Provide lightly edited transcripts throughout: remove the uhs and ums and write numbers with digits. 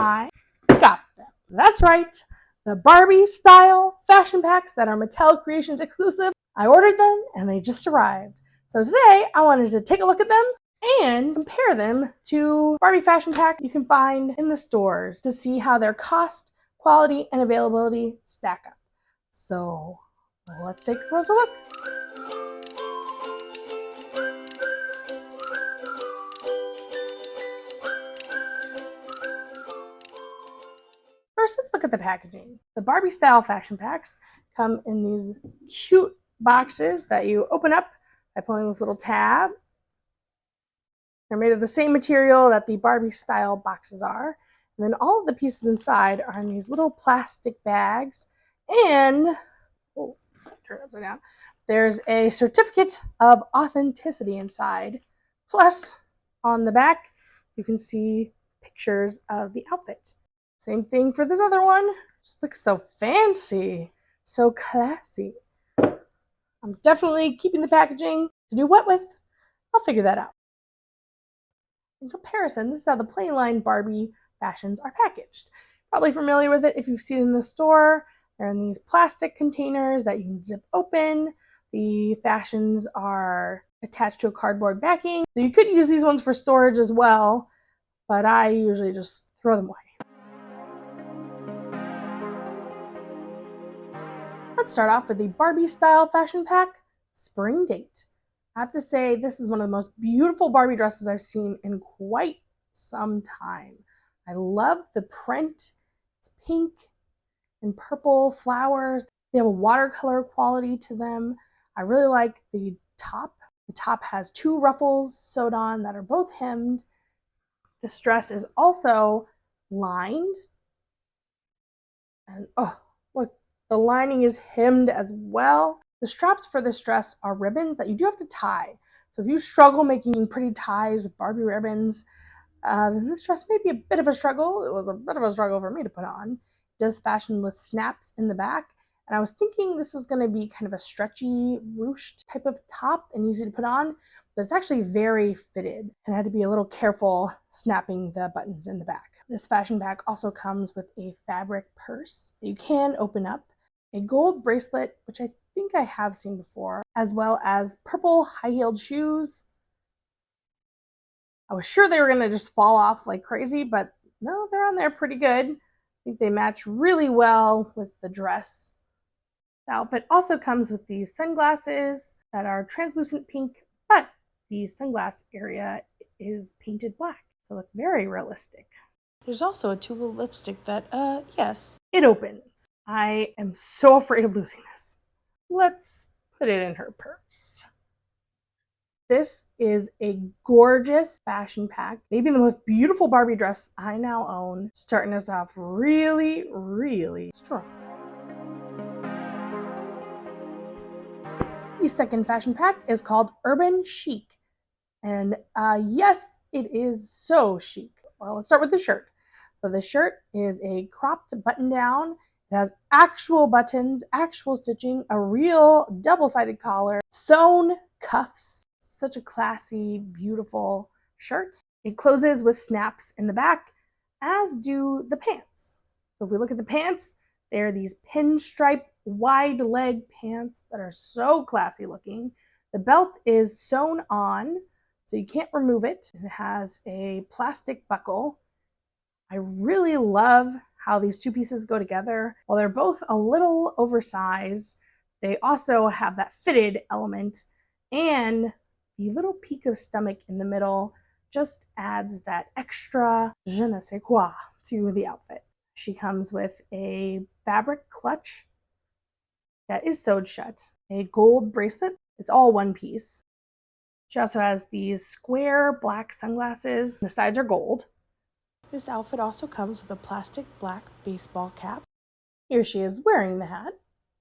I got them. That's right, the Barbie Style fashion packs that are Mattel Creations exclusive. I ordered them and they just arrived. So today I wanted to take a look at them and compare them to Barbie fashion pack you can find in the stores to see how their cost, quality, and availability stack up. So let's take a closer look. First, let's look at the packaging. The Barbie Style fashion packs come in these cute boxes that you open up by pulling this little tab. They're made of the same material that the Barbie Style boxes are. And then all of the pieces inside are in these little plastic bags. And, oh, turn it upside down. There's a certificate of authenticity inside. Plus, on the back, you can see pictures of the outfit. Same thing for this other one. Just looks so fancy, so classy. I'm definitely keeping the packaging. To do what with? I'll figure that out. In comparison, this is how the Playline Barbie fashions are packaged. Probably familiar with it if you've seen it in the store. They're in these plastic containers that you can zip open. The fashions are attached to a cardboard backing. So you could use these ones for storage as well, but I usually just throw them away. Let's start off with the Barbie Style fashion pack, Spring Date. I have to say, this is one of the most beautiful Barbie dresses I've seen in quite some time. I love the print. It's pink and purple flowers. They have a watercolor quality to them. I really like the top. The top has 2 ruffles sewed on that are both hemmed. This dress is also lined. And oh, look, the lining is hemmed as well. The straps for this dress are ribbons that you do have to tie. So if you struggle making pretty ties with Barbie ribbons, then this dress may be a bit of a struggle. It was a bit of a struggle for me to put on. It does fashion with snaps in the back. And I was thinking this was going to be kind of a stretchy, ruched type of top and easy to put on. But it's actually very fitted. And I had to be a little careful snapping the buttons in the back. This fashion pack also comes with a fabric purse that you can open up, a gold bracelet, which I think I have seen before, as well as purple high-heeled shoes. I was sure they were going to just fall off like crazy, but no, they're on there pretty good. I think they match really well with the dress. The outfit also comes with these sunglasses that are translucent pink, but the sunglass area is painted black, so look very realistic. There's also a tube of lipstick that, yes, it opens. I am so afraid of losing this. Let's put it in her purse. This is a gorgeous fashion pack, maybe the most beautiful Barbie dress I now own, starting us off really, really strong. The second fashion pack is called Urban Chic. And yes, it is so chic. Well, let's start with the shirt. So the shirt is a cropped button down. It has actual buttons, actual stitching, a real double-sided collar, sewn cuffs. Such a classy, beautiful shirt. It closes with snaps in the back, as do the pants. So if we look at the pants, they're these pinstripe wide leg pants that are so classy looking. The belt is sewn on, so you can't remove it. It has a plastic buckle. I really love how these two pieces go together. While they're both a little oversized, they also have that fitted element, and the little peak of stomach in the middle just adds that extra je ne sais quoi to the outfit. She comes with a fabric clutch that is sewed shut, a gold bracelet. It's all one piece. She also has these square black sunglasses. The sides are gold. This outfit also comes with a plastic black baseball cap. Here she is wearing the hat.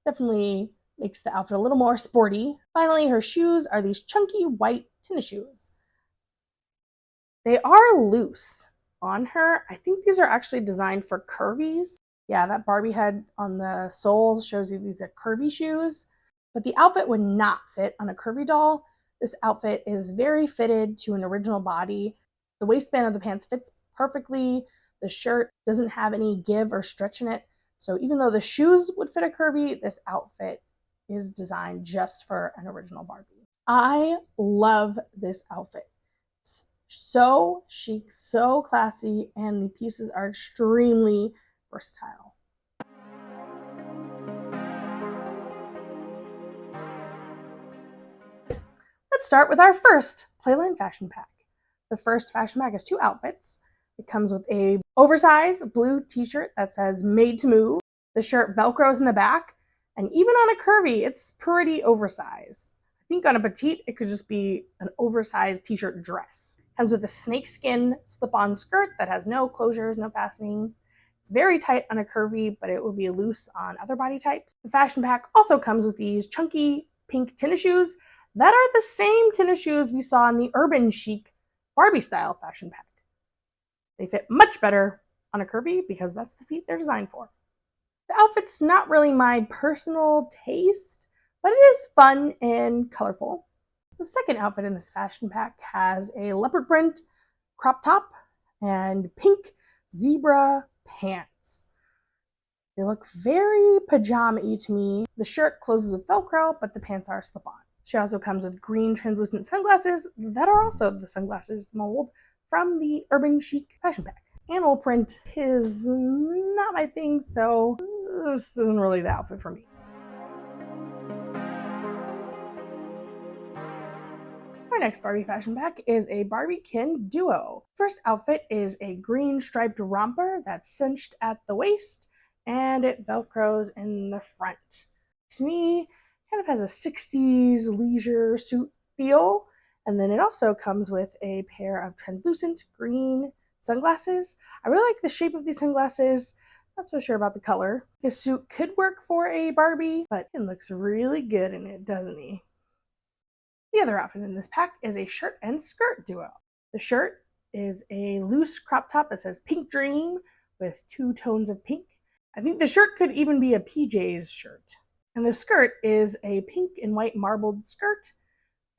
Definitely makes the outfit a little more sporty. Finally, her shoes are these chunky white tennis shoes. They are loose on her. I think these are actually designed for curvies. Yeah, that Barbie head on the sole shows you these are curvy shoes. But the outfit would not fit on a curvy doll. This outfit is very fitted to an original body. The waistband of the pants fits perfectly. The shirt doesn't have any give or stretch in it. So even though the shoes would fit a curvy, this outfit is designed just for an original Barbie. I love this outfit. It's so chic, so classy, and the pieces are extremely versatile. Let's start with our first Playline fashion pack. The first fashion pack is 2 outfits. It comes with a oversized blue t-shirt that says made to move. The shirt velcros in the back, and even on a curvy, it's pretty oversized. I think on a petite, it could just be an oversized t-shirt dress. It comes with a snakeskin slip-on skirt that has no closures, no fastening. It's very tight on a curvy, but it will be loose on other body types. The fashion pack also comes with these chunky pink tennis shoes that are the same tennis shoes we saw in the urban chic Barbie style fashion pack. They fit much better on a curvy because that's the feet they're designed for. The outfit's not really my personal taste, but it is fun and colorful. The second outfit in this fashion pack has a leopard print crop top and pink zebra pants. They look very pajama-y to me. The shirt closes with Velcro, but the pants are slip-on. She also comes with green translucent sunglasses that are also the sunglasses mold from the urban chic fashion pack. Animal print is not my thing, so this isn't really the outfit for me. Our next Barbie fashion pack is a Barbie-kin duo. First outfit is a green striped romper that's cinched at the waist and it velcros in the front. To me, kind of has a 60s leisure suit feel, and then it also comes with a pair of translucent green sunglasses. I really like the shape of these sunglasses. Not so sure about the color. This suit could work for a Barbie, but it looks really good in it, doesn't he? The other outfit in this pack is a shirt and skirt duo. The shirt is a loose crop top that says Pink Dream with 2 tones of pink. I think the shirt could even be a PJ's shirt. And the skirt is a pink and white marbled skirt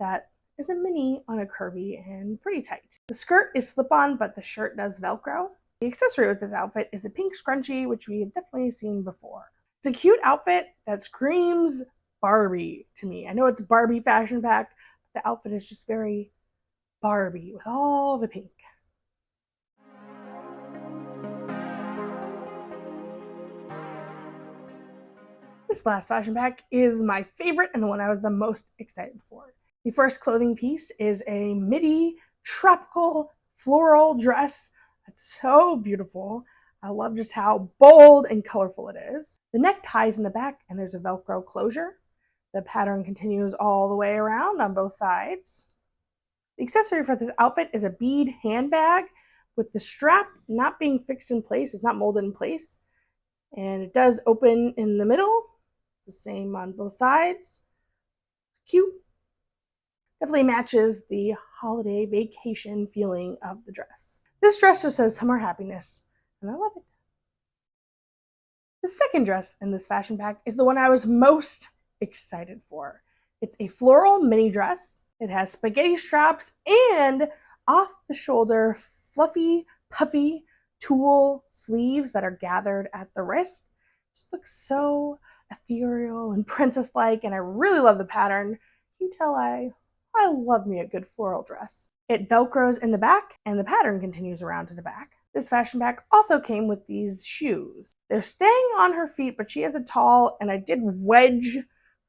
that is a mini on a curvy and pretty tight. The skirt is slip-on, but the shirt does Velcro. The accessory with this outfit is a pink scrunchie, which we have definitely seen before. It's a cute outfit that screams Barbie to me. I know it's a Barbie fashion pack, but the outfit is just very Barbie with all the pink. This last fashion pack is my favorite and the one I was the most excited for. The first clothing piece is a midi tropical floral dress that's so beautiful. I love just how bold and colorful it is. The neck ties in the back and there's a Velcro closure. The pattern continues all the way around on both sides. The accessory for this outfit is a bead handbag with the strap not being fixed in place. It's not molded in place. And it does open in the middle. It's the same on both sides. Cute. Definitely matches the holiday vacation feeling of the dress. This dress just says summer happiness, and I love it. The second dress in this fashion pack is the one I was most excited for. It's a floral mini dress. It has spaghetti straps and off-the-shoulder, fluffy, puffy tulle sleeves that are gathered at the wrist. Just looks so ethereal and princess-like, and I really love the pattern. You can tell I love me a good floral dress. It velcros in the back, and the pattern continues around to the back. This fashion pack also came with these shoes. They're staying on her feet, but she has a tall, and I did wedge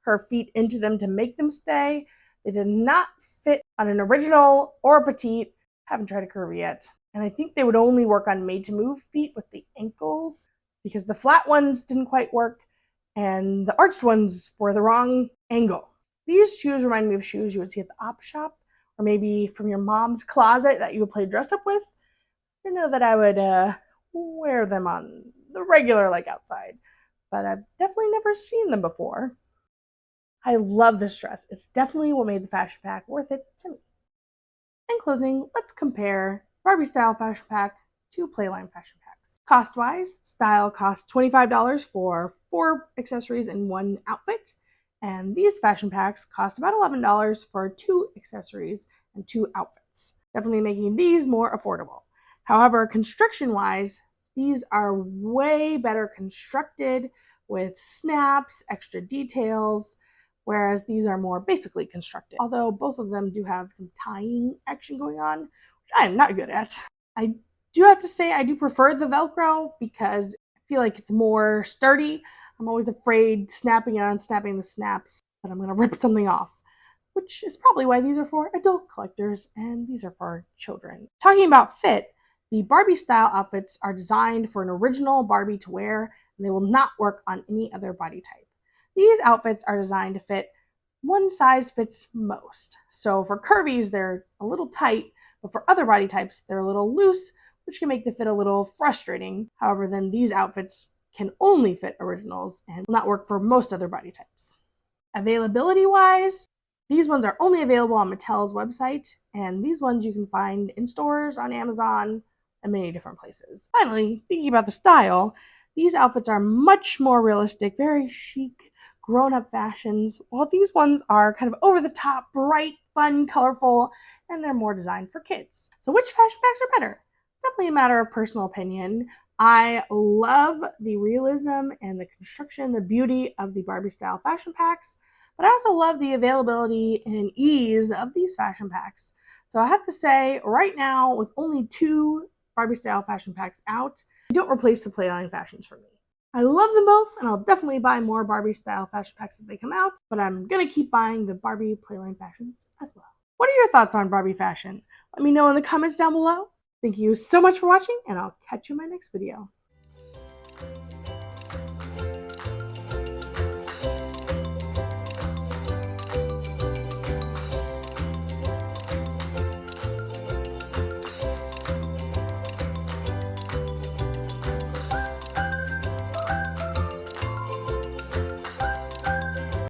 her feet into them to make them stay. They did not fit on an original or a petite. Haven't tried a curvy yet. And I think they would only work on made-to-move feet with the ankles because the flat ones didn't quite work and the arched ones were the wrong angle. These shoes remind me of shoes you would see at the op shop or maybe from your mom's closet that you would play dress up with. I don't know that I would wear them on the regular like outside, but I've definitely never seen them before. I love this dress. It's definitely what made the fashion pack worth it to me. In closing, let's compare Barbie Style fashion pack to Playline fashion packs. Cost-wise, Style costs $25 for 4 accessories in 1 outfit, and these fashion packs cost about $11 for 2 accessories and 2 outfits, definitely making these more affordable. However, construction-wise, these are way better constructed with snaps, extra details, whereas these are more basically constructed. Although both of them do have some tying action going on, which I am not good at. I do have to say I do prefer the Velcro because I feel like it's more sturdy. I'm always afraid snapping and unsnapping the snaps that I'm going to rip something off, which is probably why these are for adult collectors and these are for children. Talking about fit, the Barbie style outfits are designed for an original Barbie to wear, and they will not work on any other body type. These outfits are designed to fit one size fits most. So for curvies, they're a little tight, but for other body types, they're a little loose, which can make the fit a little frustrating. However, then these outfits can only fit originals and will not work for most other body types. Availability wise, these ones are only available on Mattel's website, and these ones you can find in stores, on Amazon, and many different places. Finally, thinking about the style, these outfits are much more realistic, very chic, grown-up fashions, while these ones are kind of over-the-top, bright, fun, colorful, and they're more designed for kids. So which fashion packs are better? It's definitely a matter of personal opinion. I love the realism and the construction, the beauty of the Barbie style fashion packs, but I also love the availability and ease of these fashion packs. So I have to say, right now, with only 2 Barbie style fashion packs out, they don't replace the Playline fashions for me. I love them both, and I'll definitely buy more Barbie style fashion packs as they come out, but I'm gonna keep buying the Barbie Playline fashions as well. What are your thoughts on Barbie fashion? Let me know in the comments down below. Thank you so much for watching, and I'll catch you in my next video.